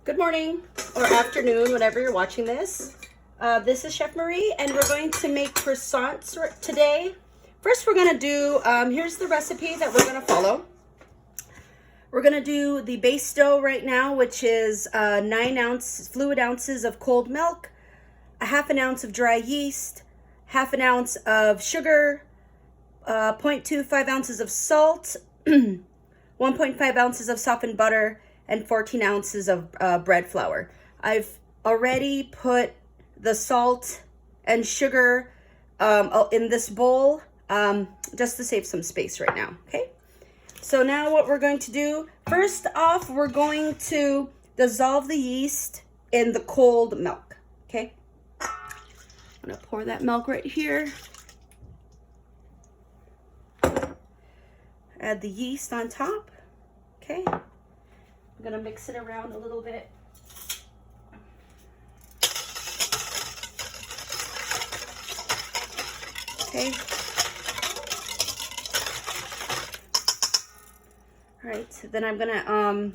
Good morning or afternoon, whenever you're watching this. This is Chef Marie, and we're going to make croissants today. First, we're going to do, here's the recipe that we're going to follow. We're going to do the base dough right now, which is 9 fluid ounces of cold milk, a half an ounce of dry yeast, half an ounce of sugar, 0.25 ounces of salt, 1.5 ounces of softened butter, and 14 ounces of bread flour. I've already put the salt and sugar in this bowl just to save some space right now, okay? So now what we're going to do, first off, we're going to dissolve the yeast in the cold milk, okay? I'm gonna pour that milk right here. Add the yeast on top, okay? I'm gonna mix it around a little bit. Okay. All right, so then I'm gonna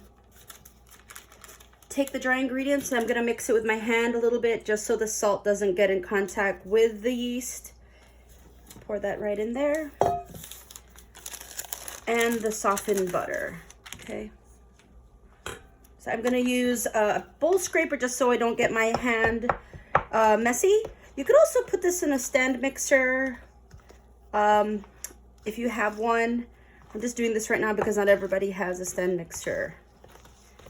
take the dry ingredients and I'm gonna mix it with my hand a little bit just so the salt doesn't get in contact with the yeast. Pour that right in there. And the softened butter, okay? So I'm gonna use a bowl scraper just so I don't get my hand messy. You could also put this in a stand mixer if you have one. I'm just doing this right now because not everybody has a stand mixer.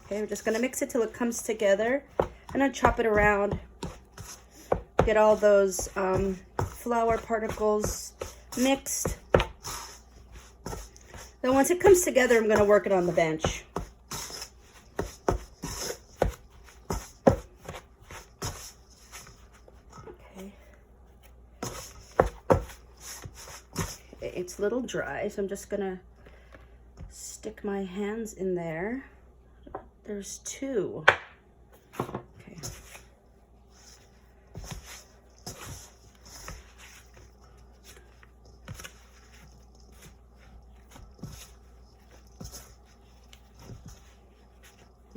Okay, we're just gonna mix it till it comes together and then chop it around. Get all those flour particles mixed. Then once it comes together, I'm gonna work it on the bench. It's a little dry, so I'm just gonna stick my hands in there. There's two. Okay.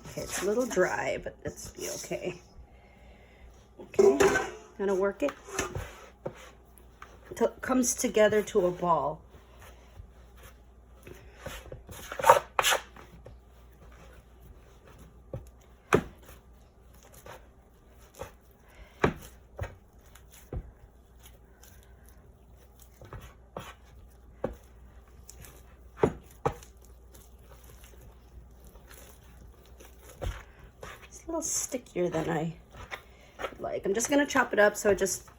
Okay, it's a little dry, but it's be okay. Okay, gonna work it until it comes together to a ball. It's a little stickier than I like. I'm just gonna chop it up so I just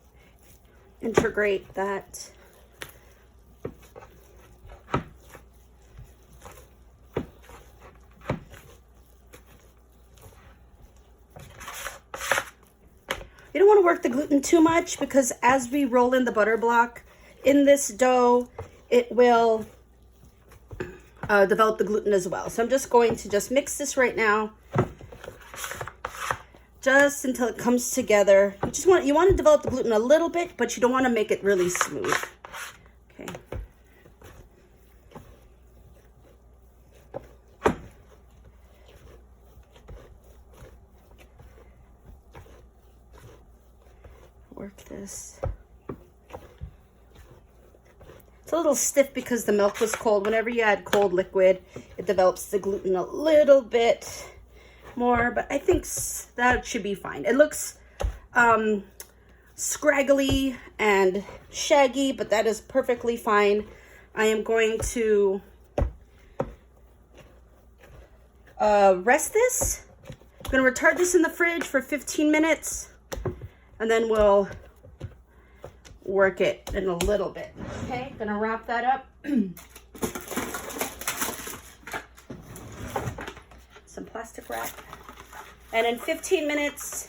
integrate that. You don't want to work the gluten too much because as we roll in the butter block in this dough, it will develop the gluten as well. So I'm just going to just mix this right now, just until it comes together. You want to develop the gluten a little bit, but you don't want to make it really smooth. Okay. Work this. It's a little stiff because the milk was cold. Whenever you add cold liquid, it develops the gluten a little bit more, but I think that should be fine. It looks scraggly and shaggy, but that is perfectly fine. I am going to rest this. I'm going to retard this in the fridge for 15 minutes, and then we'll work it in a little bit. Okay, gonna wrap that up. Some plastic wrap. And in 15 minutes,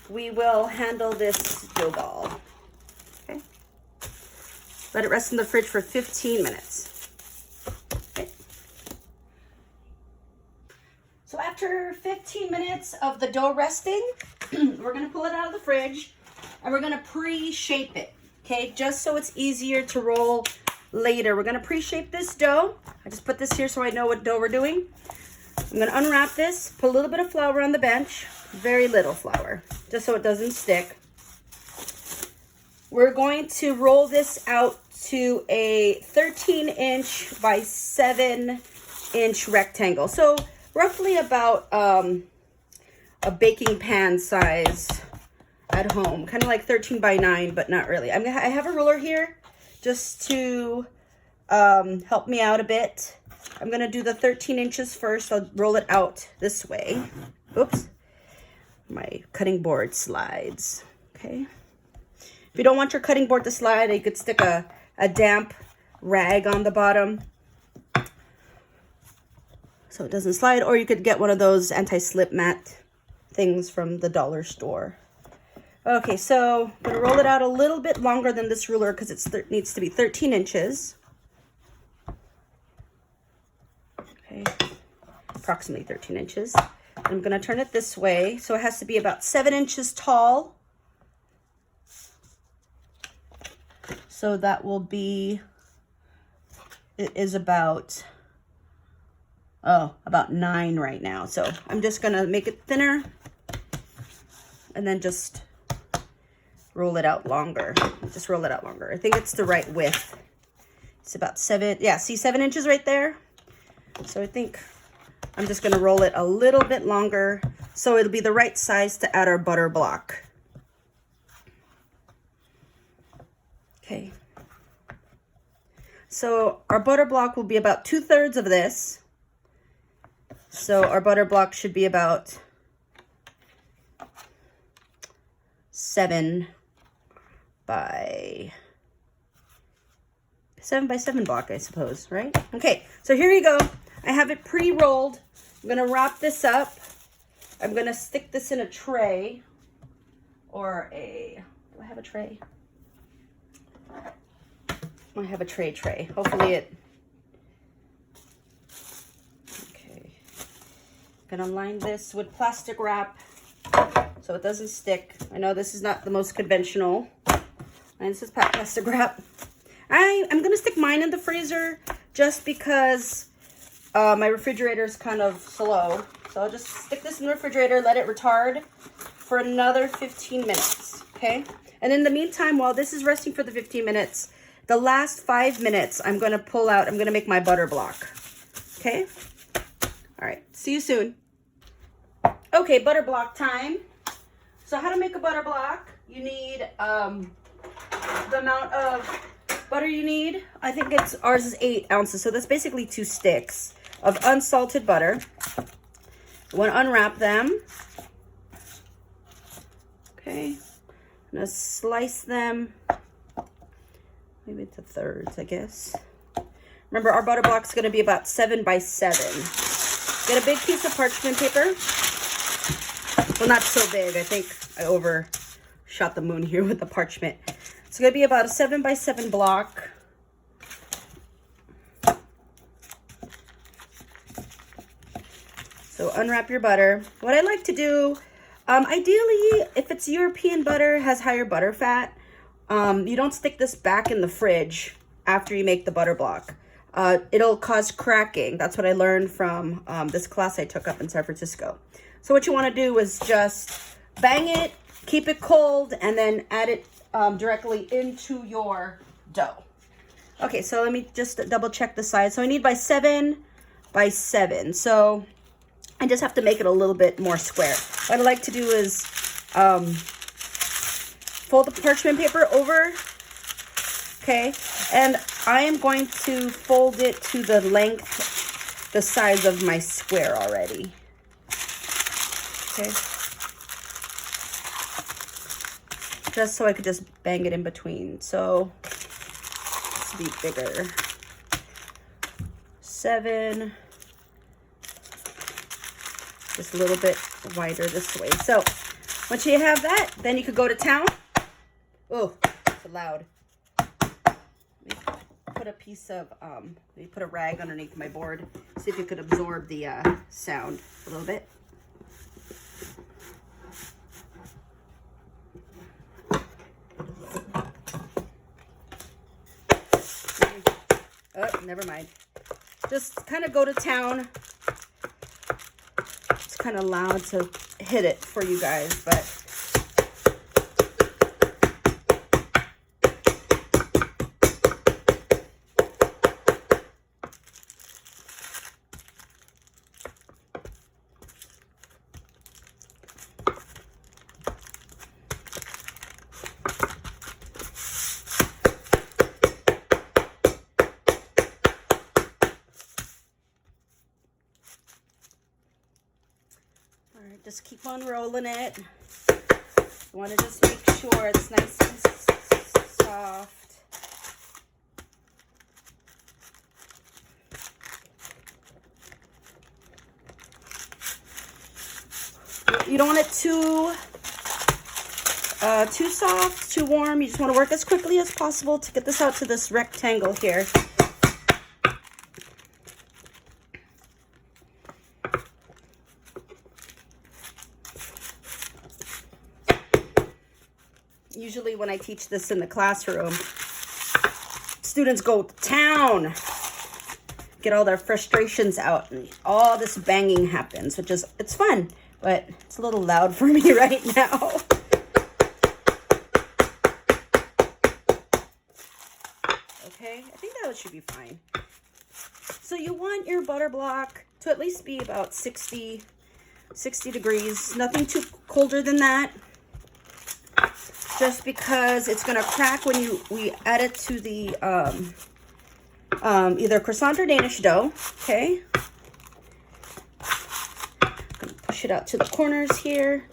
we will handle this dough ball. Okay. Let it rest in the fridge for 15 minutes. Okay. So after 15 minutes of the dough resting, we're gonna pull it out of the fridge and we're gonna pre-shape it. Okay, just so it's easier to roll later. We're gonna pre-shape this dough. I just put this here so I know what dough we're doing. I'm gonna unwrap this, put a little bit of flour on the bench, very little flour, just so it doesn't stick. We're going to roll this out to a 13-inch by 7-inch rectangle. So roughly about a baking pan size at home, kind of like 13 by 9, but not really. I have a ruler here just to help me out a bit. I'm gonna do the 13 inches first. I'll roll it out this way. Oops, my cutting board slides. Okay. If you don't want your cutting board to slide, you could stick a damp rag on the bottom so it doesn't slide, or you could get one of those anti-slip mat things from the dollar store. Okay, so I'm gonna roll it out a little bit longer than this ruler because it needs to be 13 inches. Okay, approximately 13 inches. I'm gonna turn it this way, so it has to be about 7 inches tall. So that will be, it is about 9 right now. So I'm just gonna make it thinner and then just roll it out longer. Just roll it out longer. I think it's the right width. It's about 7, yeah, see 7 inches right there? So I think I'm just gonna roll it a little bit longer so it'll be the right size to add our butter block. Okay. So our butter block will be about 2/3 of this. So our butter block should be about 7 by 7 block, I suppose, right? Okay, so here you go. I have it pre-rolled. I'm gonna wrap this up. I'm gonna stick this in a tray or do I have a tray? I have a tray. Hopefully it, okay. Gonna line this with plastic wrap so it doesn't stick. I know this is not the most conventional. And this is plastic wrap. I'm gonna stick mine in the freezer just because my refrigerator is kind of slow. So I'll just stick this in the refrigerator, let it retard for another 15 minutes, okay? And in the meantime, while this is resting for the 15 minutes, the last 5 minutes, I'm gonna pull out, I'm gonna make my butter block, okay? All right, see you soon. Okay, butter block time. So how to make a butter block? You need the amount of butter you need. I think ours is 8 ounces, so that's basically 2 sticks of unsalted butter. You wanna unwrap them. Okay, I'm gonna slice them. Maybe to thirds, I guess. Remember, our butter block's gonna be about 7 by 7. Get a big piece of parchment paper. Well, not so big. I think I overshot the moon here with the parchment. It's gonna be about a 7 by 7 block. So unwrap your butter. What I like to do, ideally, if it's European butter, has higher butter fat, you don't stick this back in the fridge after you make the butter block. It'll cause cracking. That's what I learned from this class I took up in San Francisco. So what you want to do is just bang it, keep it cold, and then add it directly into your dough. Okay, so let me just double check the size. So I need by 7 by 7. So I just have to make it a little bit more square. What I like to do is fold the parchment paper over, okay? And I am going to fold it to the length, the size of my square already. Okay. Just so I could just bang it in between. So let's be bigger. 7. Just a little bit wider this way. So once you have that, then you could go to town. Oh, it's loud. Let me put a piece of, let me put a rag underneath my board. See if it could absorb the sound a little bit. Oh, never mind. Just kind of go to town kind of loud to hit it for you guys, but just keep on rolling it. You want to just make sure it's nice and soft. You don't want it too soft, too warm. You just want to work as quickly as possible to get this out to this rectangle here. Usually when I teach this in the classroom, students go to town, get all their frustrations out, and all this banging happens, which is, it's fun, but it's a little loud for me right now. Okay, I think that should be fine. So you want your butter block to at least be about 60 degrees, nothing too colder than that. Just because it's gonna crack when we add it to the either croissant or Danish dough. Okay, I'm gonna push it out to the corners here.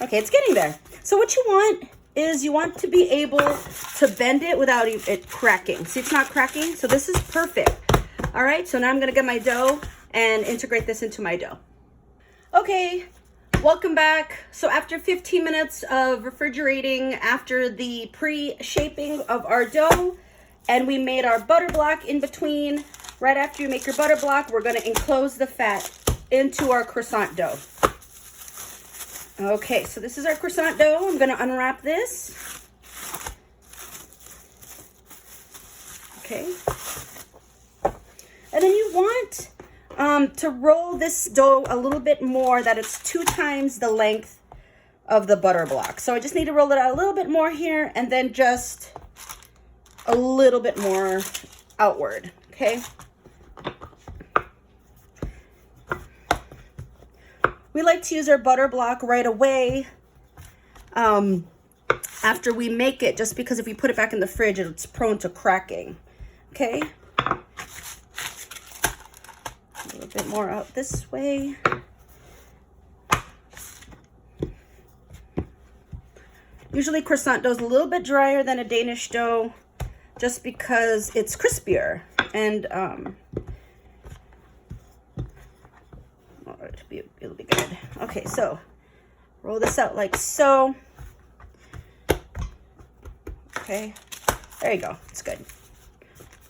Okay, it's getting there. So what you want is you want to be able to bend it without it cracking. See, it's not cracking, so this is perfect. All right, so now I'm gonna get my dough and integrate this into my dough. Okay. Welcome back. So after 15 minutes of refrigerating, after the pre-shaping of our dough, and we made our butter block in between, right after you make your butter block, we're going to enclose the fat into our croissant dough. Okay, so this is our croissant dough. I'm going to unwrap this. Okay. And then you want to roll this dough a little bit more, that it's 2 times the length of the butter block. So I just need to roll it out a little bit more here, and then just a little bit more outward, okay? We like to use our butter block right away after we make it, just because if we put it back in the fridge, it's prone to cracking, okay? A little bit more out this way. Usually croissant dough is a little bit drier than a Danish dough, just because it's crispier, and it'll be good. Okay, so roll this out like so. Okay, there you go. It's good.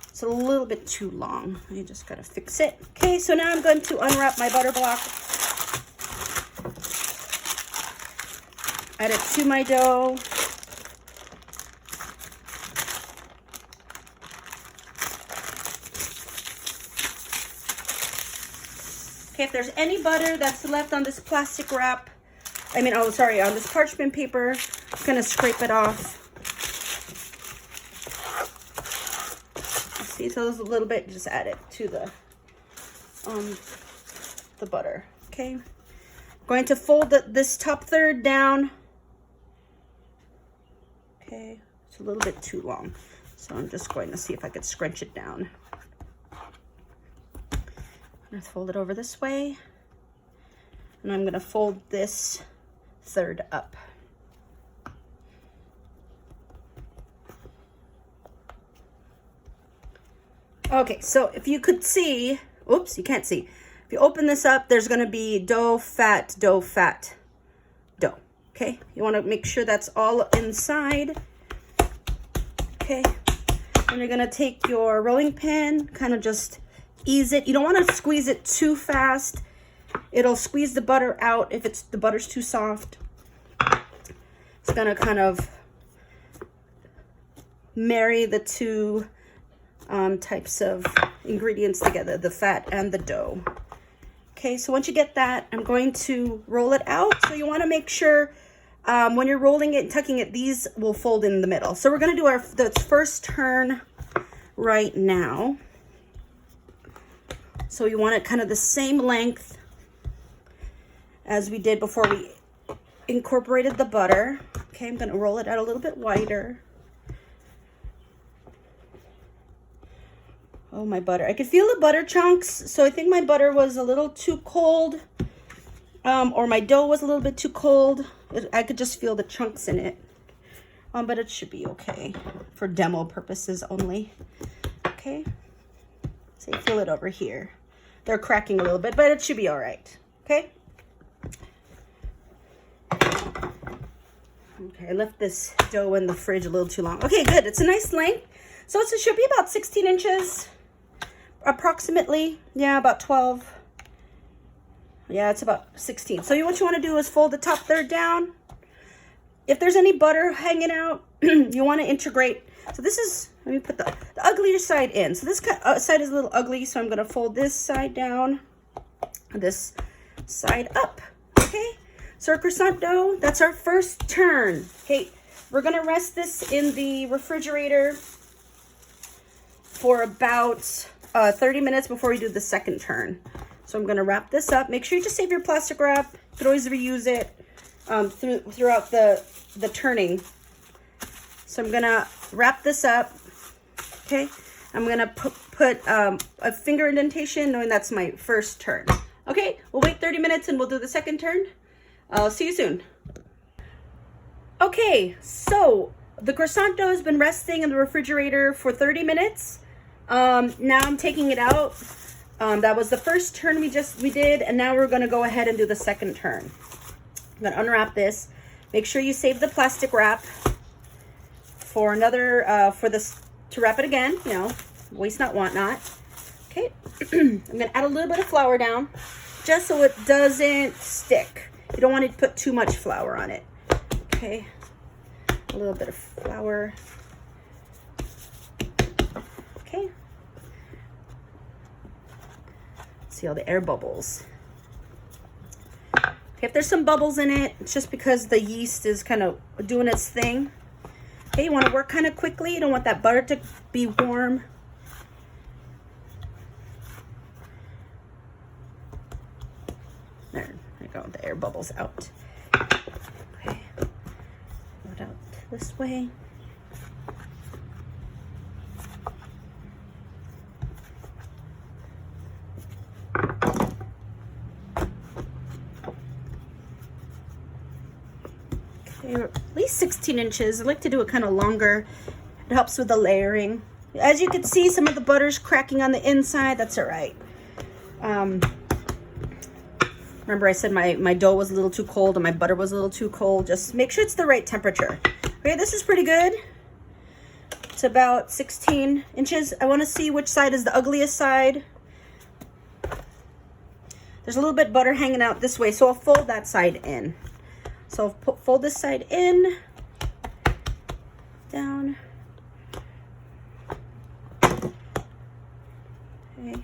It's a little bit too long. I just gotta fix it. Okay, so now I'm going to unwrap my butter block. Add it to my dough. Okay, if there's any butter that's left on this plastic wrap, on this parchment paper, I'm gonna scrape it off. See, so there's a little bit, just add it to the butter. Okay, I'm going to fold this top third down. Okay, it's a little bit too long, so I'm just going to see if I could scrunch it down. I'm going to fold it over this way, and I'm going to fold this third up. Okay, so if you could see, oops, you can't see. If you open this up, there's going to be dough, fat, dough, fat, dough. Okay, you want to make sure that's all inside. Okay, and you're going to take your rolling pin, kind of just ease it. You don't want to squeeze it too fast. It'll squeeze the butter out if the butter's too soft. It's going to kind of marry the two types of ingredients together, the fat and the dough. Okay, so once you get that, I'm going to roll it out. So you want to make sure when you're rolling it and tucking it, these will fold in the middle. So we're going to do the first turn right now. So you want it kind of the same length as we did before we incorporated the butter. Okay, I'm going to roll it out a little bit wider. Oh, my butter. I could feel the butter chunks, so I think my butter was a little too cold, or my dough was a little bit too cold. I could just feel the chunks in it, but it should be okay for demo purposes only. Okay, so you feel it over here. They're cracking a little bit, but it should be all right. Okay. Okay, I left this dough in the fridge a little too long. Okay, good. It's a nice length. So it should be about 16 inches. Approximately, yeah, about 12. Yeah, it's about 16. So what you want to do is fold the top third down. If there's any butter hanging out, you want to integrate. So this is, let me put the uglier side in. So this side is a little ugly, so I'm going to fold this side down, this side up. Okay, so our croissant dough, that's our first turn. Okay, we're going to rest this in the refrigerator for about 30 minutes before we do the second turn. So I'm going to wrap this up. Make sure you just save your plastic wrap. You could always reuse it throughout the turning. So I'm going to wrap this up. Okay. I'm going to put a finger indentation, knowing that's my first turn. Okay. We'll wait 30 minutes and we'll do the second turn. I'll see you soon. Okay. So the croissant dough has been resting in the refrigerator for 30 minutes. Now I'm taking it out. That was the first turn we did, and now we're going to go ahead and do the second turn. I'm going to unwrap this. Make sure you save the plastic wrap for another, to wrap it again, you know, waste not, want not. Okay. I'm going to add a little bit of flour down just so it doesn't stick. You don't want to put too much flour on it. Okay. A little bit of flour. Okay. See all the air bubbles. Okay, if there's some bubbles in it, it's just because the yeast is kind of doing its thing. Okay, you want to work kind of quickly. You don't want that butter to be warm. There you go, the air bubbles out. Okay, go it out this way. At least 16 inches. I like to do it kind of longer. It helps with the layering. As you can see, some of the butter's cracking on the inside. That's all right. Remember I said my dough was a little too cold and my butter was a little too cold. Just make sure it's the right temperature. Okay, this is pretty good. It's about 16 inches. I want to see which side is the ugliest side. There's a little bit of butter hanging out this way, so I'll fold that side in. So fold this side in, down. Okay,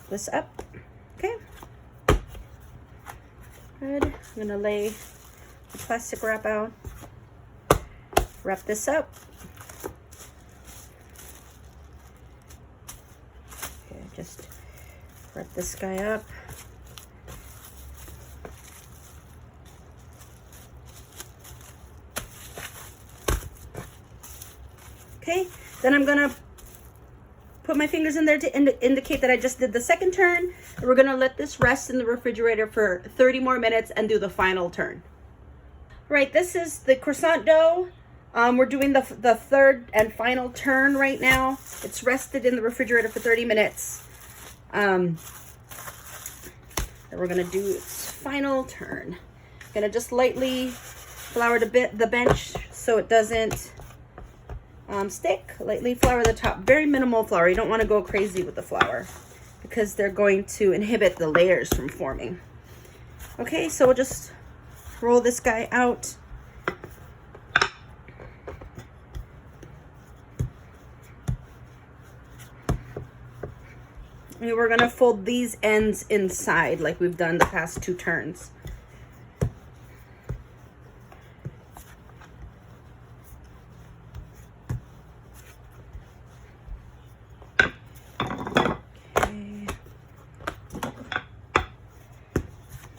this up. Okay, good. I'm gonna lay the plastic wrap out. Wrap this up. Okay, just wrap this guy up. Okay, then I'm gonna put my fingers in there to indicate that I just did the second turn. And we're gonna let this rest in the refrigerator for 30 more minutes and do the final turn. Right, this is the croissant dough. We're doing the third and final turn right now. It's rested in the refrigerator for 30 minutes. And we're gonna do its final turn. Gonna just lightly flour the bench so it doesn't stick. Lightly flour the top. Very minimal flour. You don't want to go crazy with the flour because they're going to inhibit the layers from forming. Okay, so we'll just roll this guy out. And we're gonna fold these ends inside like we've done the past 2 turns.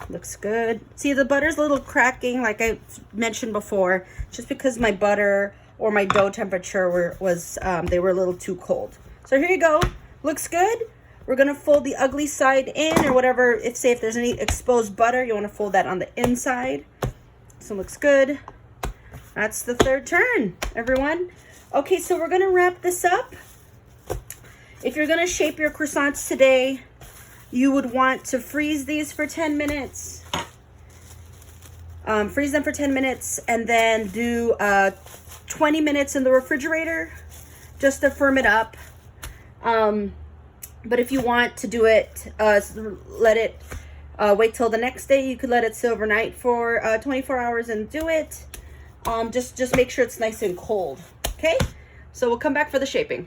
Looks good. See, the butter's a little cracking like I mentioned before, just because my butter or my dough temperature they were a little too cold. So here you go. Looks good. We're gonna fold the ugly side in, or whatever. Say if there's any exposed butter, you want to fold that on the inside. So it looks good. That's the 3rd turn, everyone. Okay, so we're gonna wrap this up. If you're gonna shape your croissants today, you would want to freeze these for 10 minutes. Freeze them for 10 minutes and then do 20 minutes in the refrigerator just to firm it up. But if you want to do it, let it wait till the next day. You could let it sit overnight for 24 hours and do it. Just make sure it's nice and cold. Okay, so we'll come back for the shaping.